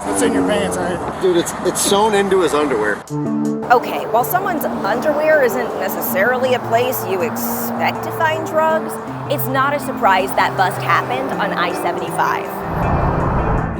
It's in your pants, right? Dude, it's sewn into his underwear. Okay, while someone's underwear isn't necessarily a place you expect to find drugs, it's not a surprise that bust happened on I-75.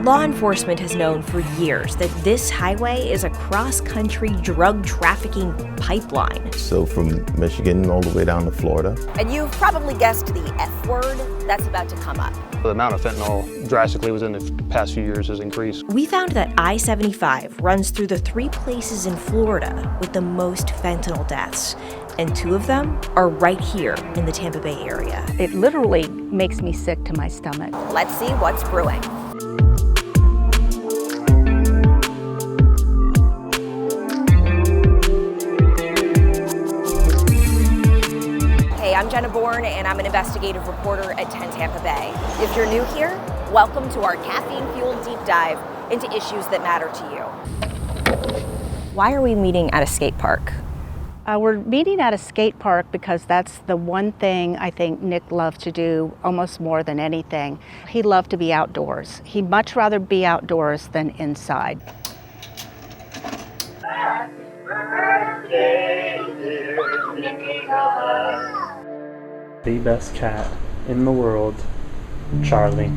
Law enforcement has known for years that this highway is a cross-country drug trafficking pipeline. So from Michigan all the way down to Florida. And you've probably guessed the F word that's about to come up. The amount of fentanyl drastically within the past few years has increased. We found that I-75 runs through the 3 places in Florida with the most fentanyl deaths. And 2 of them are right here in the Tampa Bay area. It literally makes me sick to my stomach. Let's see what's brewing. I'm Jenna Bourne, and I'm an investigative reporter at 10 Tampa Bay. If you're new here, welcome to our caffeine-fueled deep dive into issues that matter to you. Why are we meeting at a skate park? We're meeting at a skate park because that's the one thing I think Nick loved to do almost more than anything. He loved to be outdoors. He'd much rather be outdoors than inside. Happy birthday, dear Nicholas. The best cat in the world, Charlie.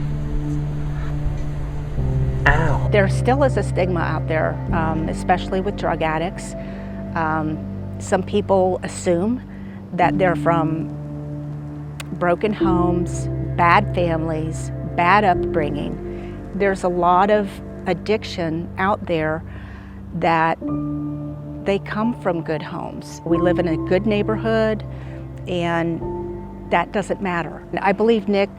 Ow. There still is a stigma out there, especially with drug addicts. Some people assume that they're from broken homes, bad families, bad upbringing. There's a lot of addiction out there that they come from good homes. We live in a good neighborhood, and that doesn't matter. I believe Nick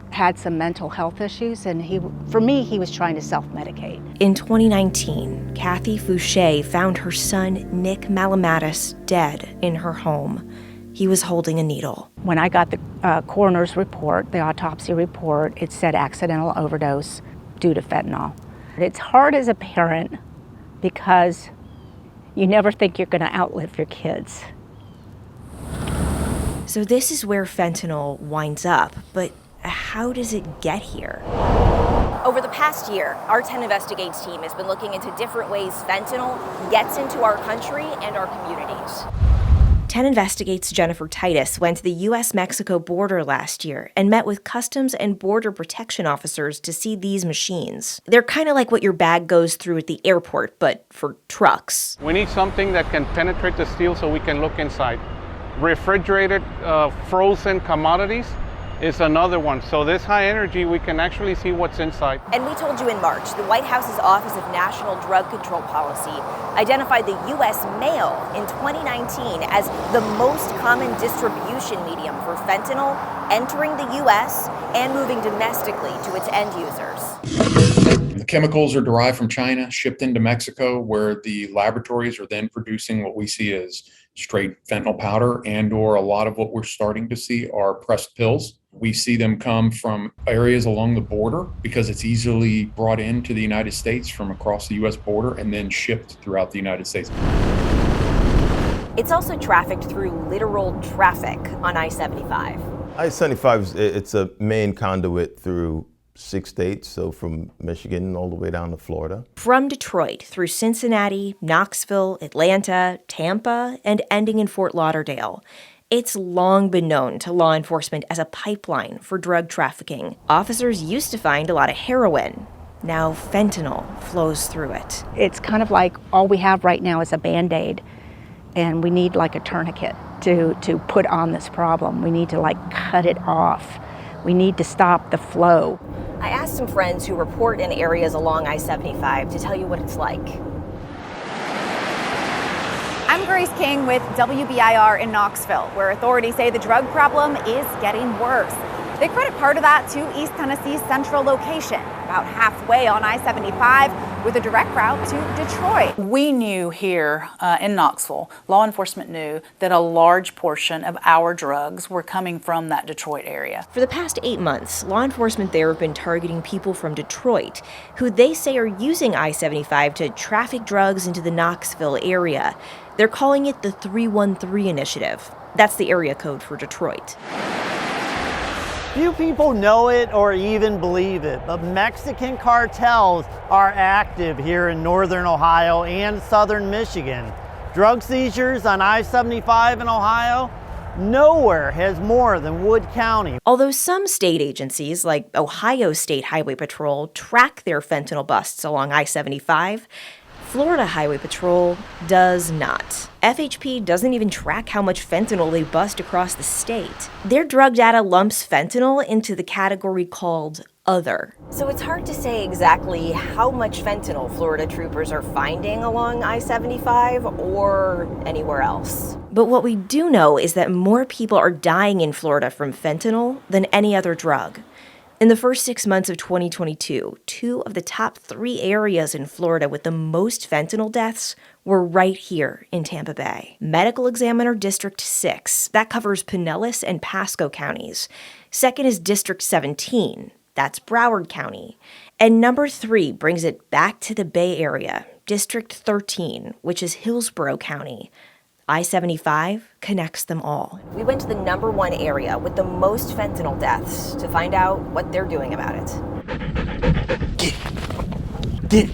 had some mental health issues, and for me, he was trying to self-medicate. In 2019, Kathy Fouché found her son, Nick Malamatis, dead in her home. He was holding a needle. When I got the coroner's report, the autopsy report, it said accidental overdose due to fentanyl. It's hard as a parent because you never think you're going to outlive your kids. So this is where fentanyl winds up, but how does it get here? Over the past year, our 10 Investigates team has been looking into different ways fentanyl gets into our country and our communities. 10 Investigates' Jennifer Titus went to the U.S.-Mexico border last year and met with Customs and Border Protection officers to see these machines. They're kind of like what your bag goes through at the airport, but for trucks. We need something that can penetrate the steel so we can look inside. Refrigerated, frozen commodities is another one. So this high energy, we can actually see what's inside. And we told you in March, the White House's Office of National Drug Control Policy identified the U.S. mail in 2019 as the most common distribution medium for fentanyl entering the U.S. and moving domestically to its end users. The chemicals are derived from China, shipped into Mexico, where the laboratories are then producing what we see as straight fentanyl powder, and/or a lot of what we're starting to see are pressed pills. We see them come from areas along the border because it's easily brought into the United States from across the U.S. border and then shipped throughout the United States. It's also trafficked through literal traffic on I-75. I-75, it's a main conduit through 6 states, so from Michigan all the way down to Florida. From Detroit through Cincinnati, Knoxville, Atlanta, Tampa, and ending in Fort Lauderdale. It's long been known to law enforcement as a pipeline for drug trafficking. Officers used to find a lot of heroin. Now fentanyl flows through it. It's kind of like all we have right now is a Band-Aid, and we need like a tourniquet to put on this problem. We need to like cut it off. We need to stop the flow. I asked some friends who report in areas along I-75 to tell you what it's like. I'm Grace King with WBIR in Knoxville, where authorities say the drug problem is getting worse. They credit part of that to East Tennessee's central location, about halfway on I-75, with a direct route to Detroit. We knew here in Knoxville, law enforcement knew that a large portion of our drugs were coming from that Detroit area. For the past 8 months, law enforcement there have been targeting people from Detroit, who they say are using I-75 to traffic drugs into the Knoxville area. They're calling it the 313 Initiative. That's the area code for Detroit. Few people know it or even believe it, but Mexican cartels are active here in northern Ohio and southern Michigan. Drug seizures on I-75 in Ohio, nowhere has more than Wood County. Although some state agencies, like Ohio State Highway Patrol, track their fentanyl busts along I-75, Florida Highway Patrol does not. FHP doesn't even track how much fentanyl they bust across the state. Their drug data lumps fentanyl into the category called other. So it's hard to say exactly how much fentanyl Florida troopers are finding along I-75 or anywhere else. But what we do know is that more people are dying in Florida from fentanyl than any other drug. In the first 6 months of 2022, 2 of the top 3 areas in Florida with the most fentanyl deaths were right here in Tampa Bay. Medical Examiner District 6, that covers Pinellas and Pasco counties. Second is District 17, that's Broward County. And number 3 brings it back to the Bay Area, District 13, which is Hillsborough County. I-75 connects them all. We went to the number 1 area with the most fentanyl deaths to find out what they're doing about it. Get.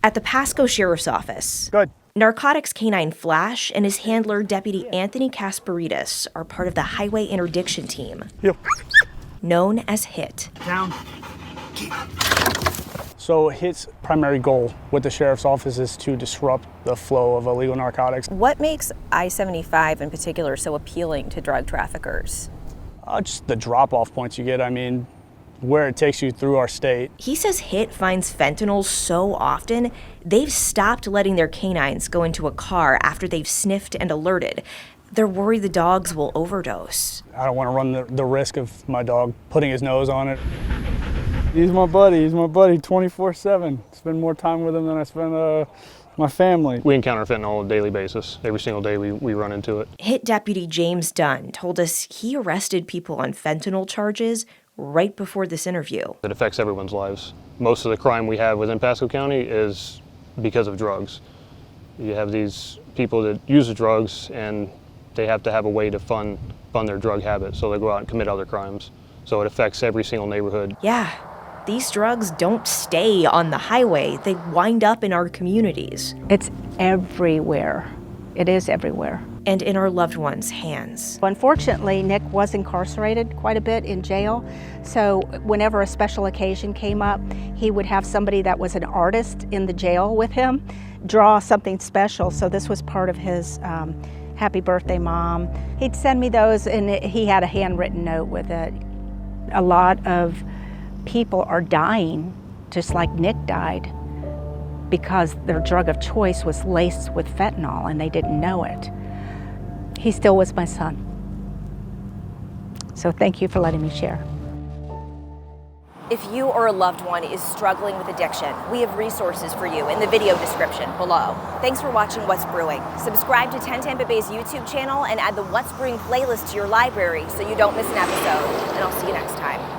At the Pasco Sheriff's Office, Narcotics Canine Flash and his handler, Deputy Anthony Kasparidis, are part of the Highway Interdiction Team, known as HIT. Down. So HIT's primary goal with the Sheriff's Office is to disrupt the flow of illegal narcotics. What makes I-75 in particular so appealing to drug traffickers? Just the drop-off points you get, I mean, where it takes you through our state. He says HIT finds fentanyl so often, they've stopped letting their canines go into a car after they've sniffed and alerted. They're worried the dogs will overdose. I don't want to run the risk of my dog putting his nose on it. He's my buddy 24/7. Spend more time with him than I spend my family. We encounter fentanyl on a daily basis. Every single day we run into it. HIT Deputy James Dunn told us he arrested people on fentanyl charges right before this interview. It affects everyone's lives. Most of the crime we have within Pasco County is because of drugs. You have these people that use the drugs and they have to have a way to fund their drug habit, so they go out and commit other crimes. So it affects every single neighborhood. Yeah, these drugs don't stay on the highway, they wind up in our communities. It's everywhere. It is everywhere. And in our loved ones' hands. Unfortunately, Nick was incarcerated quite a bit in jail, so whenever a special occasion came up, he would have somebody that was an artist in the jail with him draw something special. So this was part of his happy birthday, Mom. He'd send me those, and he had a handwritten note with it. A lot of people are dying, just like Nick died, because their drug of choice was laced with fentanyl and they didn't know it. He still was my son. So thank you for letting me share. If you or a loved one is struggling with addiction, we have resources for you in the video description below. Thanks for watching What's Brewing. Subscribe to 10 Tampa Bay's YouTube channel and add the What's Brewing playlist to your library so you don't miss an episode. And I'll see you next time.